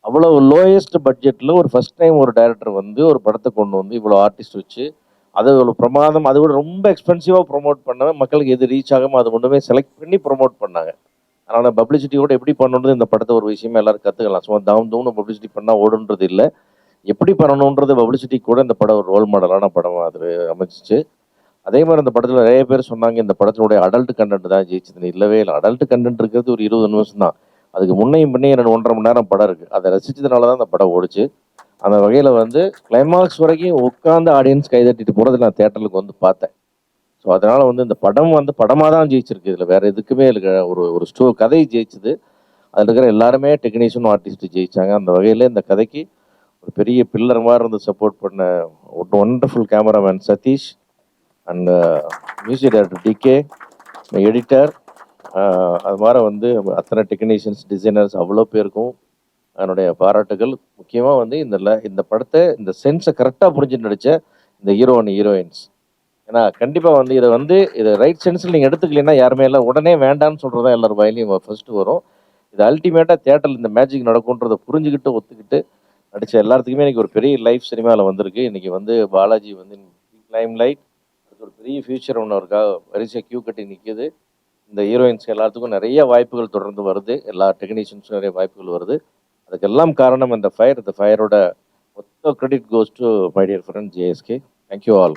அவ்வளவு லோயஸ்ட் பட்ஜெட்ல ஒரு ஃபர்ஸ்ட் டைம் ஒரு டைரக்டர் வந்து ஒரு படத்தை கொண்டு வந்து இவ்வளோ ஆர்டிஸ்ட் வச்சு அது ஒரு பிரமாதம், அதை விட ரொம்ப எக்ஸ்பென்சிவாக ப்ரொமோட் பண்ண மக்களுக்கு எது ரீச் ஆகாமோ அது கொண்டு போய் செலக்ட் பண்ணி ப்ரொமோட் பண்ணாங்க. அதனால பப்ளிசிட்டியோட எப்படி பண்ணணுன்றது இந்த படத்தை ஒரு விஷயமா எல்லாரும் கற்றுக்கலாம். சும்மா தம் தூம்னு பப்ளிசிட்டி பண்ணால் ஓடுன்றது இல்லை, எப்படி பண்ணணுன்றது பப்ளிசிட்டி கூட இந்த படம் ஒரு ரோல் மாடலான படம் அது அமைச்சிச்சு. அதே மாதிரி அந்த படத்தில் நிறைய பேர் சொன்னாங்க இந்த படத்தினுடைய அடல்ட் கண்டென்ட் தான் ஜெயிச்சதுன்னு. இல்லவே இல்லை, அடல்ட் கண்டென்ட் இருக்கிறது ஒரு 20 நிமிஷம் தான். அதுக்கு முன்னையும் பின்னையும் 1.5 மணி நேரம் படம் இருக்குது. அதை ரசிச்சதுனால தான் அந்த படம் ஓடிச்சு. அந்த வகையில் வந்து கிளைமாக்ஸ் வரைக்கும் உட்காந்து ஆடியன்ஸ் கைதட்டிட்டு போகிறது நான் தேட்டருக்கு வந்து பார்த்தேன். ஸோ அதனால் வந்து இந்த படம் வந்து படமாக தான் ஜெயிச்சிருக்கு. இதில் வேறு எதுக்குமே இல்லை. ஒரு ஒரு கதை ஜெயிச்சுது. அதில் இருக்கிற எல்லாருமே டெக்னீஷியனும் ஆர்டிஸ்ட் ஜெயிச்சாங்க. அந்த வகையில் இந்த கதைக்கு ஒரு பெரிய பில்லர் மாதிரி இருந்து சப்போர்ட் பண்ண ஒரு wonderful cameraman Satish and music director DK, editor, அது மாதிரி வந்து அத்தனை டெக்னீஷியன்ஸ், டிசைனர்ஸ் அவ்வளோ பேருக்கும் அதனுடைய பாராட்டுகள். முக்கியமாக வந்து இந்த படத்தை இந்த சென்ஸை கரெக்டாக புரிஞ்சு நடித்த இந்த ஹீரோ அண்ட் ஹீரோயின்ஸ். ஏன்னா கண்டிப்பாக வந்து இதை ரைட் சென்ஸில் நீங்கள் எடுத்துக்கலைன்னா யாருமே எல்லாம் உடனே வேண்டான்னு சொல்கிறது தான் எல்லாரும் வாயிலையும் ஃபர்ஸ்ட் வரும். இது அல்டிமேட்டாக தேட்டரில் இந்த மேஜிக் நடக்கும்ன்றதை புரிஞ்சுக்கிட்டு ஒத்துக்கிட்டு நடித்த எல்லாத்துக்குமே இன்றைக்கி ஒரு பெரிய லைஃப் சினிமாவில் வந்திருக்கு. இன்றைக்கி வந்து பாலாஜி வந்து லைம் லைட், அதுக்கு ஒரு பெரிய ஃபியூச்சர் ஒன்று இருக்கா, வரிசை கியூ கட்டி நிற்கிது. இந்த ஹீரோயின்ஸ் எல்லாத்துக்கும் நிறைய வாய்ப்புகள் தொடர்ந்து வருது. எல்லா டெக்னீஷியன்ஸும் நிறைய வாய்ப்புகள் வருது. அதுக்கெல்லாம் காரணம் இந்த ஃபயரோட மொத்த credit goes to my dear friend JSK. Thank you all.